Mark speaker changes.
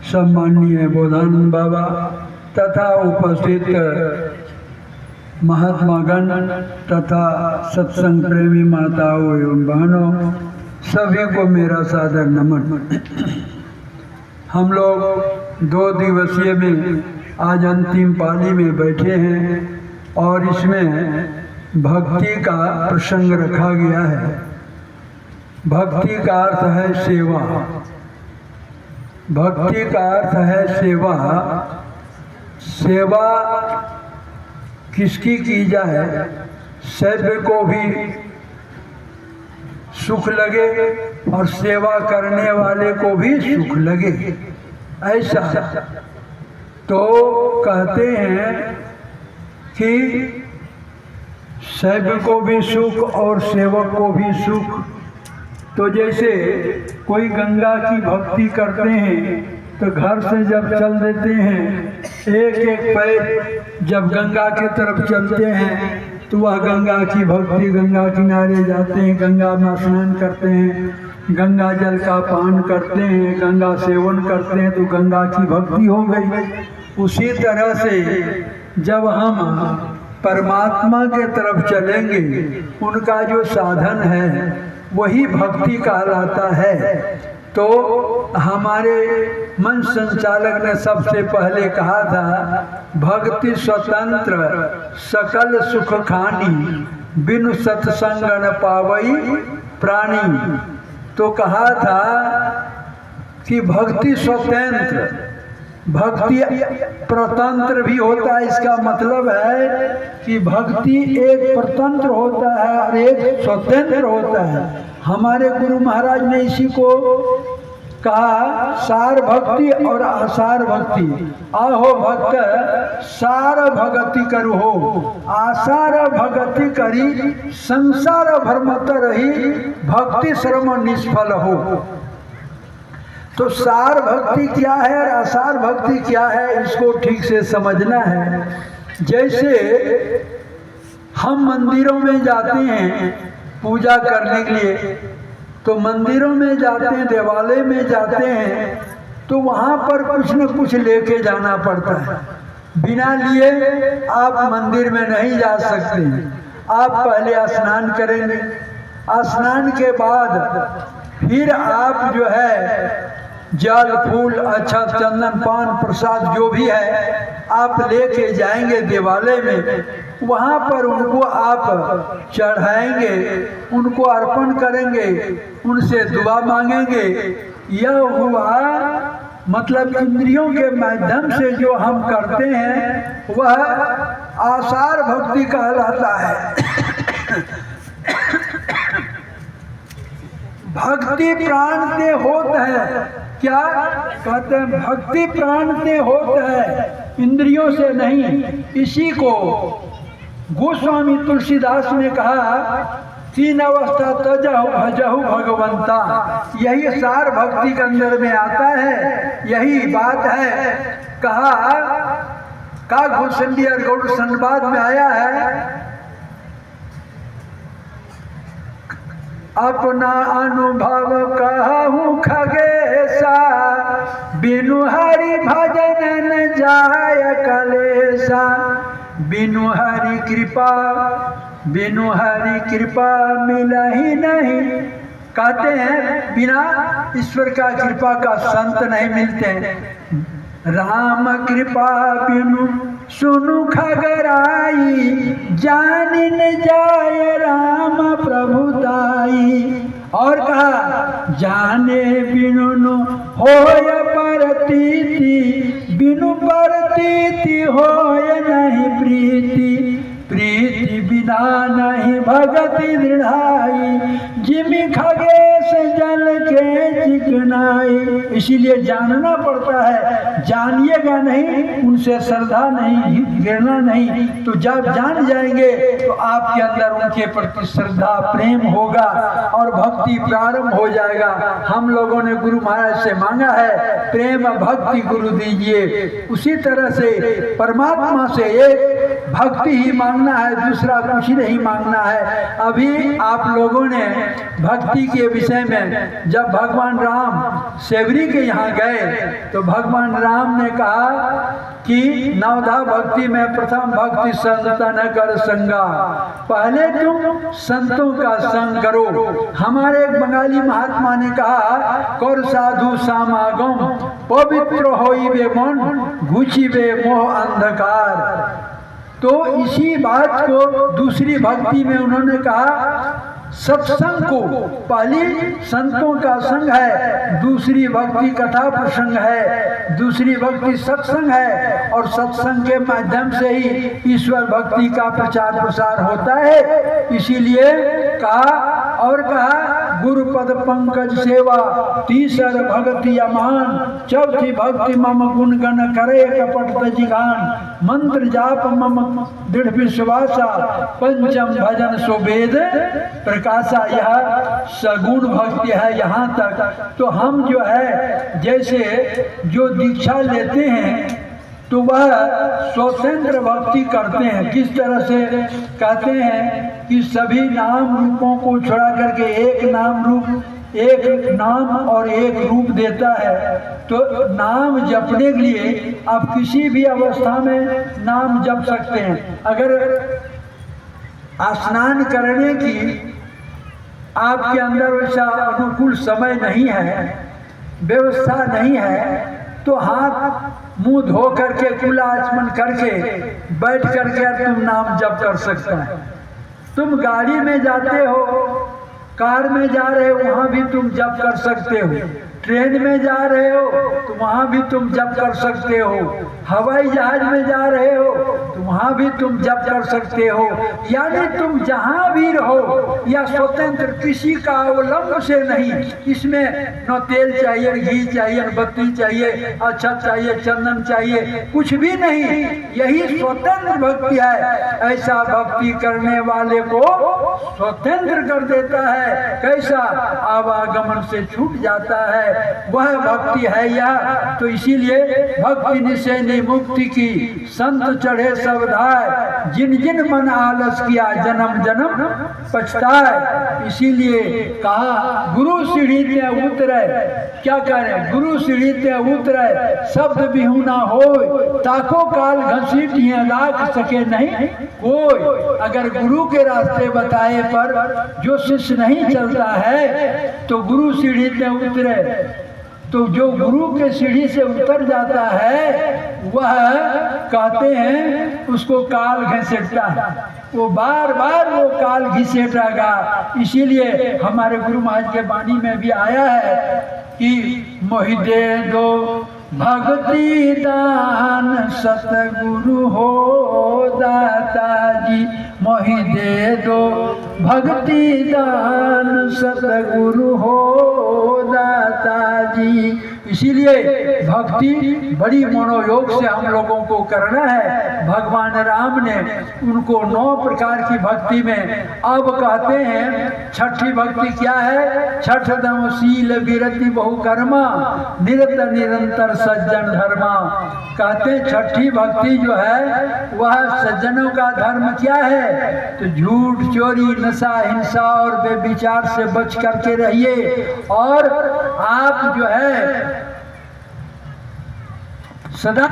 Speaker 1: सम्माननीय बोधानंद बाबा तथा उपस्थित महात्मागण तथा सत्संग प्रेमी माताओं एवं बहनों, सभी को मेरा सादर नमन। हम लोग 2 दिवसीय में आज अंतिम पाली में बैठे हैं और इसमें भक्ति का प्रसंग रखा गया है। भक्ति का अर्थ है सेवा। भक्ति का अर्थ है सेवा। सेवा किसकी की जाए, सभी को भी सुख लगे और सेवा करने वाले को भी सुख लगे, ऐसा तो कहते हैं कि सभी को भी सुख और सेवक को भी सुख। तो जैसे कोई गंगा की भक्ति करते हैं तो घर से जब चल देते हैं, एक एक पैर जब गंगा की तरफ चलते हैं तो वह गंगा की भक्ति, गंगा किनारे जाते हैं, गंगा में स्नान करते हैं, गंगा जल का पान करते हैं, गंगा सेवन करते हैं, तो गंगा की भक्ति हो गई। उसी तरह से जब हम परमात्मा के तरफ चलेंगे, उनका जो साधन है वही भक्ति कहलाता है। तो हमारे मन संचालक ने सबसे पहले कहा था, भक्ति स्वतंत्र सकल सुख खानी, बिनु सत्संग न पावई प्राणी। तो कहा था कि भक्ति स्वतंत्र, भक्ति प्रतंत्र भी होता है। इसका मतलब है कि भक्ति एक प्रतंत्र होता है और एक स्वतंत्र होता है। हमारे गुरु महाराज ने इसी को कहा, सार भक्ति और आसार भक्ति। आहो भक्त सार भगति करु हो, आसार भगति करी संसार भ्रमत रही, भक्ति श्रम निष्फल हो। तो सार भक्ति क्या है और आसार भक्ति क्या है, इसको ठीक से समझना है। जैसे हम मंदिरों में जाते हैं पूजा करने के लिए, तो मंदिरों में जाते हैं, देवालय में जाते हैं, तो वहाँ पर कुछ न कुछ लेके जाना पड़ता है। बिना लिए आप मंदिर में नहीं जा सकते। आप पहले स्नान करेंगे, स्नान के बाद फिर आप जो है जल फूल अक्षत चंदन पान प्रसाद जो भी है आप लेके जाएंगे देवालय में। वहाँ पर उनको आप चढ़ाएंगे, उनको अर्पण करेंगे, उनसे दुआ मांगेंगे। यह हुआ मतलब इंद्रियों के माध्यम से जो हम करते हैं वह आसार भक्ति कहलाता है। भक्ति प्राण से होता है, क्या कहते हैं, भक्ति प्राण से होता है, इंद्रियों से नहीं। इसी को गोस्वामी तुलसीदास ने कहा, 3 अवस्था तजहु भजहु भगवंता। यही सार भक्ति के अंदर में आता है, यही बात है। कहा का घोषणी और गौड़ संवाद में आया है, अपना अनुभव कहूँ खगेसा, बिनु हरि भजन न जाय कलेसा। बिनु हरि कृपा, बिनु हरि कृपा मिलहि नहीं। कहते हैं बिना ईश्वर का कृपा का संत नहीं मिलते। राम कृपा बिनु सुनु खगराई, जान न जाय राम प्रभुताई। और कहा जाने बिनु नु होय परतीति, बिनु परतीति होय नहीं प्रीति। प्रीति बिना नहीं भगति दृढ़ाई, जिमि खगेश जल के चिकनाई। इसीलिए जानना पड़ता है, जानिएगा नहीं उनसे श्रद्धा नहीं, गिरना नहीं। तो जब जान जाएंगे तो आपके अंदर उनके प्रति श्रद्धा प्रेम होगा और भक्ति प्रारंभ हो जाएगा। हम लोगों ने गुरु महाराज से मांगा है प्रेम भक्ति गुरु दीजिए। उसी तरह से परमात्मा से एक भक्ति ही मांगना है, दूसरा कुछ नहीं मांगना है। अभी आप लोगों ने भक्ति के विषय में जब भगवान राम सेवरी के यहाँ गए तो भगवान राम ने कहा कि नवधा भक्ति में प्रथम भक्ति संतन कर संगा, पहले तुम संतों का संग करो। हमारे एक बंगाली महात्मा ने कहा कर साधु समागम पवित्र होइबे मन घुचिबे मोह अंधकार। तो इसी बात को दूसरी भक्ति में उन्होंने कहा सत्संग को, पहली संतों का संग है, दूसरी भक्ति कथा प्रसंग है, दूसरी भक्ति सत्संग है और सत्संग के माध्यम से ही ईश्वर भक्ति का प्रचार प्रसार होता है। इसीलिए कहा गुरु पद पंकज सेवा, तीसर भक्ति अमान, चौथी भक्ति मम गुण गण करे कपट तजिगान, मंत्र जाप मम दृढ़ विश्वासा, पंचम भजन सुवेद प्रकाशा। यह सगुण भक्ति है यहाँ तक। तो हम जो है जैसे जो दीक्षा लेते हैं तो वह स्वतंत्र भक्ति करते हैं। किस तरह से कहते हैं कि सभी नाम रूपों को छोड़ा करके एक नाम रूप, एक नाम और एक रूप देता है। तो नाम जपने के लिए आप किसी भी अवस्था में नाम जप सकते हैं। अगर स्नान करने की आपके अंदर वैसा अनुकूल समय नहीं है, व्यवस्था नहीं है, तो हाथ मुंह धो करके कुला आचमन करके बैठ करके तुम नाम जप कर सकते हैं। तुम गाड़ी में जाते हो, कार में जा रहे हो, वहाँ भी तुम जप कर सकते हो। ट्रेन में जा रहे हो तो वहाँ भी तुम जप कर सकते हो। हवाई जहाज में जा रहे हो तो वहाँ भी तुम जप कर सकते हो। यानी तुम जहाँ भी रहो या स्वतंत्र, किसी का अवलंब से नहीं। इसमें न तेल चाहिए, घी चाहिए, बत्ती चाहिए, अक्षत चाहिए, चंदन चाहिए, कुछ भी नहीं। यही स्वतंत्र भक्ति है। ऐसा भक्ति करने वाले को स्वतंत्र कर देता है। कैसा? आवागमन से छूट जाता है, वह भक्ति है यह। तो इसीलिए भक्ति निश्चय मुक्ति की संत चढ़े सब धाय, जिन जिन मन आलस किया जन्म जन्म पछताए। इसीलिए कहा गुरु सीढ़ी ते उतरे, क्या करें? गुरु सीढ़ी ते उतरे शब्द बिहुना होय, ताको काल घसीटिए लाख सके नहीं कोई। अगर गुरु के रास्ते बताए पर जो शिष्य नहीं चलता है तो गुरु सीढ़ी ते उतरे। तो जो गुरु के सीढ़ी से उतर जाता है वह कहते हैं उसको काल घसीटता है, वो बार बार वो काल घसीटेगा। इसीलिए हमारे गुरु महाराज के वाणी में भी आया है कि मोहि दे दो भक्ति दान सतगुरु हो दाता जी, मोहि दे दो भक्ति दान सतगुरु हो दाता जी। इसीलिए भक्ति बड़ी मनोयोग से हम लोगों को करना है। भगवान राम ने उनको 9 प्रकार की भक्ति में अब कहते हैं छठी भक्ति क्या है? छठ दम शील विरति बहुकर्मा, निरत निरंतर सज्जन धर्मा। कहते हैं छठी भक्ति जो है वह सज्जनों का धर्म क्या है? तो झूठ, चोरी, नशा, हिंसा और बेविचार से बच करके रहिए। और आप जो है सदा